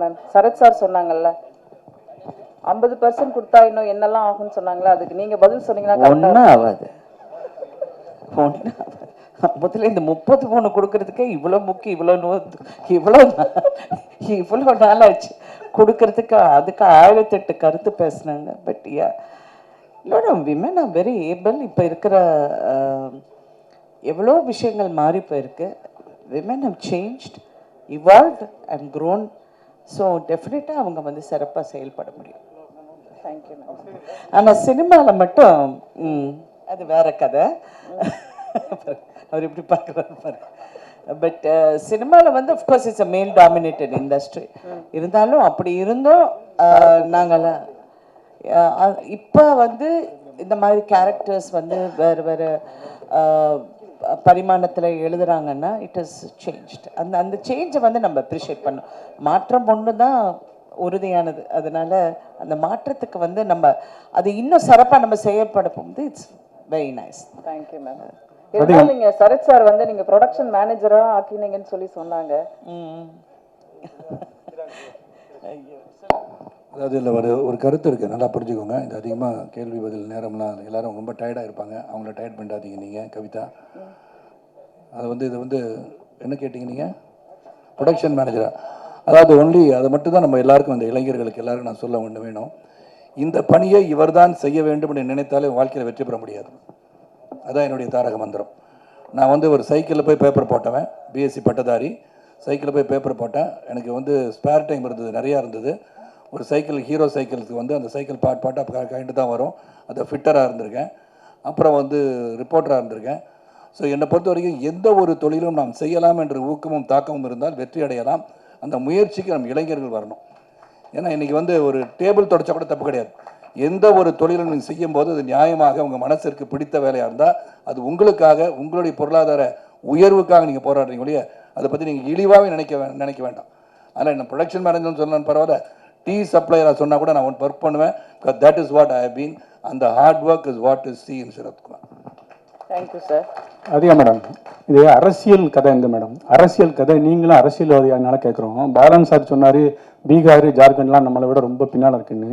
Ma'am. Sarath sir சொன்னாங்கல்ல 50% கொடுத்தா இன்னும் என்னெல்லாம் ஆகும்னு சொன்னாங்களா, அதுக்கு நீங்க பதில் சொன்னீங்கன்னா ஒன்றும் ஆகாது. முதல்ல இந்த 33 கொடுக்கறதுக்கே இவ்வளோ முக்கியம், இவ்வளோ நாளாச்சு கொடுக்கறதுக்கு. அதுக்கு 1008 கருத்து பேசுனாங்க. பட் யா, இல்லைனா விமன் ஆர் வெரி ஏபிள். இப்போ இருக்கிற எவ்வளோ விஷயங்கள் மாறி போயிருக்கு. Women have changed, evolved and grown. So டெஃபினட்டாக அவங்க வந்து சிறப்பாக செயல்பட முடியும். Thank you ma'am. ஆனால் சினிமாவில் மட்டும் அது வேற கதை. அவர் இப்படி பார்க்குறாரு பாரு. பட் சினிமாவில் வந்து அஃப்கோர்ஸ் இட்ஸ் அ மேல் டாமினேட்டட் இண்டஸ்ட்ரி. இருந்தாலும் அப்படி இருந்தும் நாங்கள்லாம் இப்போ வந்து இந்த மாதிரி கேரக்டர்ஸ் வந்து வேறு வேறு பரிமாணத்தில் எழுதுறாங்கன்னா இட் இஸ் சேஞ்ச்ட். அந்த சேஞ்சை வந்து நம்ம அப்ரிஷியேட் பண்ணோம். மாற்றம் ஒன்று தான் உறுதியானது. அதனால அந்த மாற்றத்துக்கு வந்து நம்ம அது இன்னும் சிறப்பாக நம்ம செய்யப்படும். It's very nice. Thank you ma'am. இருந்தாலும் நீங்க சரத் சார் வந்து நீங்க ப்ரொடக்ஷன் மேனேஜரா ஆக்கினீங்கன்னு சொன்னாங்க. அதாவது இல்லை ஒரு கருத்து இருக்குது, நல்லா புரிஞ்சுக்கோங்க. இது அதிகமாக கேள்வி பதில் நேரம்லாம் எல்லாரும் ரொம்ப டயர்டாக இருப்பாங்க, அவங்கள டயர்ட் பண்ணாதீங்க. நீங்கள் கவிதா அதை வந்து இது வந்து என்ன கேட்டிங்க நீங்கள்? ப்ரொடக்ஷன் மேனேஜரா? அதாவது ஒன்லி அதை மட்டும் தான் நம்ம எல்லாருக்கும், அந்த இளைஞர்களுக்கு எல்லாருக்கும் நான் சொல்ல ஒன்று வேணும். இந்த பணியை இவர்தான் செய்ய வேண்டும் என்று நினைத்தாலே வாழ்க்கையில் வெற்றி பெற முடியாது. அதான் என்னுடைய தாரக மந்திரம். நான் வந்து ஒரு சைக்கிளில் போய் பேப்பர் போட்டவன், பிஎஸ்சி பட்டதாரி. சைக்கிளில் போய் பேப்பர் போட்டேன். எனக்கு வந்து ஸ்பேர் டைம் இருந்தது, நிறையா இருந்தது. ஒரு சைக்கிள், ஹீரோ சைக்கிளுக்கு வந்து அந்த சைக்கிள் பாட்டாக கைண்டு தான் வரும். அதை ஃபிட்டராக இருந்திருக்கேன். அப்புறம் வந்து ரிப்போர்ட்டராக இருந்திருக்கேன். ஸோ என்னை பொறுத்த வரைக்கும் எந்த ஒரு தொழிலும் நாம் செய்யலாம் என்ற ஊக்கமும் தாக்கமும் இருந்தால் வெற்றி அடையலாம். அந்த முயற்சிக்கு நம் இளைஞர்கள் வரணும். ஏன்னா இன்றைக்கி வந்து ஒரு டேபிள் தொடச்சா கூட தப்பு கிடையாது. எந்த ஒரு தொழிலும் நீங்கள் செய்யும் போது அது நியாயமாக உங்கள் மனசிற்கு பிடித்த வேலையாக இருந்தால் அது உங்களுக்காக, உங்களுடைய பொருளாதார உயர்வுக்காக நீங்கள் போராடுறீங்க ஒழிய அதை பற்றி நீங்கள் இழிவாகவே நினைக்க வேண்டாம். ஆனால் என்ன ப்ரொடக்ஷன் மேனேஜர்னு சொன்னான்னு பரவாயில்ல, டீ சப்ளையராக சொன்னால் கூட நான் ஒர்க் பண்ணுவேன். Because that is what I have been. அந்த hard work is what is see in Sarathkumar. Thank you sir. Athika madam, இது அரசியல் கதை இந்த மேடம், அரசியல் கதை. நீங்களும் அரசியல்வாதியானால கேட்குறோம். பாலன் சார் சொன்னார் பீகார் ஜார்க்கண்ட்லாம் நம்மளை விட ரொம்ப பின்னால் இருக்குன்னு.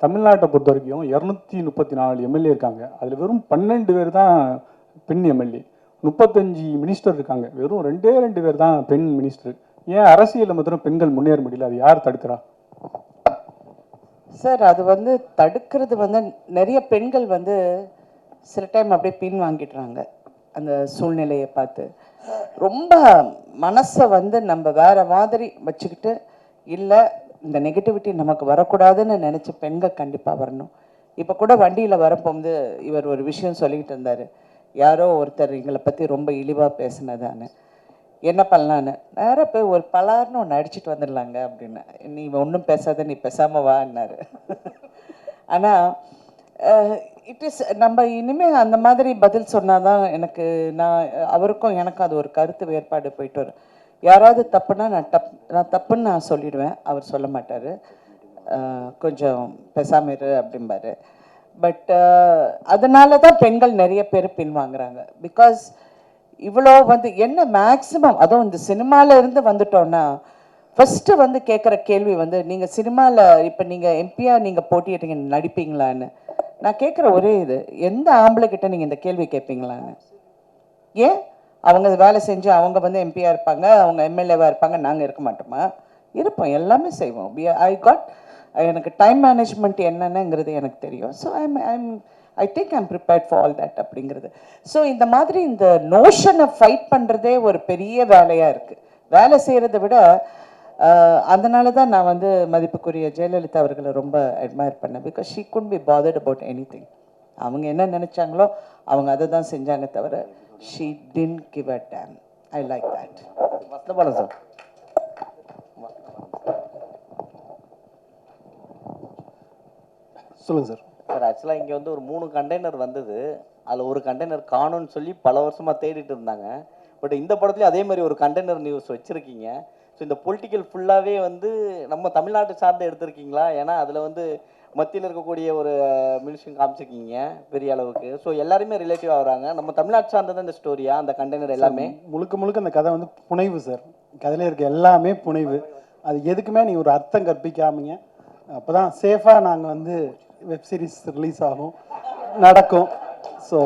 தமிழ்நாட்டை பொறுத்த வரைக்கும் 234 எம்எல்ஏ இருக்காங்க. அதில் வெறும் 12 பேர் தான் பெண் எம்எல்ஏ. 35 மினிஸ்டர் இருக்காங்க, வெறும் 2 பேர் தான் பெண் மினிஸ்டர். ஏன் அரசியலில் மாத்திரம் பெண்கள் முன்னேற முடியல? அது யார் தடுக்கிறா சார்? அது வந்து தடுக்கிறது வந்து நிறைய பெண்கள் வந்து சில டைம் அப்படியே பின் வாங்கிடுறாங்க. அந்த சூழ்நிலையை பார்த்து ரொம்ப மனசை வந்து நம்ம வேற மாதிரி வச்சுக்கிட்டு, இல்லை இந்த நெகட்டிவிட்டி நமக்கு வரக்கூடாதுன்னு நினச்ச பெண்கள் கண்டிப்பாக வரணும். இப்போ கூட வண்டியில் வரப்போது இவர் ஒரு விஷயம் சொல்லிக்கிட்டு இருந்தார். யாரோ ஒருத்தர் எங்களை பற்றி ரொம்ப இழிவாக பேசினதான்னு. என்ன பண்ணலான்னு நேராக போய் ஒரு பலார்னு ஒன்று அடிச்சுட்டு வந்துடலாங்க அப்படின்னு. நீ ஒன்றும் பேசாத, நீ பேசாமல் வான்னாரு. ஆனால் இட் இஸ் நம்ம இனிமேல் அந்த மாதிரி பதில் சொன்னாதான் எனக்கு, நான் அவருக்கும் எனக்கும் அது ஒரு கருத்து வேறுபாடு போயிட்டு வரும். யாராவது தப்புனா நான் தப்புன்னு நான் சொல்லிடுவேன், அவர் சொல்ல மாட்டார். கொஞ்சம் பேசாம இரு அப்படிம்பாரு. பட் அதனால தான் பெண்கள் நிறைய பேர் பின்வாங்குறாங்க. பிகாஸ் இவ்வளோ வந்து என்ன மேக்ஸிமம், அதுவும் இந்த சினிமாவில் இருந்து வந்துட்டோன்னா ஃபஸ்ட்டு வந்து கேட்குற கேள்வி வந்து, நீங்கள் சினிமாவில் இப்போ நீங்கள் எம்பியாக நீங்கள் போட்டியிட்டீங்க, நடிப்பீங்களான்னு. நான் கேட்குற ஒரே இது, எந்த ஆம்பளை கிட்ட நீங்கள் இந்த கேள்வி கேட்பீங்களான்னு? ஏன் அவங்க வேலை செஞ்சு அவங்க வந்து எம்பியாக இருப்பாங்க, அவங்க எம்எல்ஏவாக இருப்பாங்க, நாங்கள் இருக்க மாட்டோமா? இருப்போம், எல்லாமே செய்வோம். எனக்கு டைம் மேனேஜ்மெண்ட் என்னென்னங்கிறது எனக்கு தெரியும். So I think I'm prepared for all that அப்படிங்கிறது. ஸோ இந்த மாதிரி இந்த நோஷனை ஃபைட் பண்ணுறதே ஒரு பெரிய வேலையாக இருக்குது. வேலை செய்கிறத விட அதனால தான் நான் வந்து மதிப்புக்குரிய ஜெயலலிதா அவர்களை ரொம்ப அட்மையர் பண்ணேன். Because she could be bothered about anything. அவங்க என்ன நினச்சாங்களோ அவங்க அதை தான் செஞ்சாங்க தவிர she didn't give a damn. I like that. Vasanthabalan sir. சொல்லுங்கள் சார். சார் ஆக்சுவலாக இங்கே வந்து ஒரு 3 கண்டெய்னர் வந்தது. அதில் ஒரு கண்டெய்னர் காணும்னு சொல்லி பல வருஷமாக தேடிட்டு இருந்தாங்க. பட் இந்த படத்துலேயும் அதே மாதிரி ஒரு கண்டெய்னர் நியூஸ் வச்சுருக்கீங்க. ஸோ இந்த பொலிட்டிக்கல் ஃபுல்லாகவே வந்து நம்ம தமிழ்நாட்டு சார்ந்து எடுத்திருக்கீங்களா? ஏன்னா அதில் வந்து மத்தியில் இருக்கக்கூடிய ஒரு மினிஷன் காமிச்சிருக்கீங்க பெரிய அளவுக்கு. ஸோ எல்லாருமே ரிலேட்டிவ் ஆகுறாங்க. நம்ம தமிழ்நாட்டு சார்ந்தது இந்த ஸ்டோரியா அந்த கண்டெய்னர் எல்லாமே? முழுக்க அந்த கதை வந்து புனைவு சார். கதையில் இருக்க எல்லாமே புனைவு. அது எதுக்குமே நீ ஒரு அர்த்தம் கற்பிக்காமீங்க. அப்போ தான் சேஃபாக நாங்கள் வந்து வெப் சீரிஸ் ரிலீஸ் ஆகும் நடக்கும். ஸோ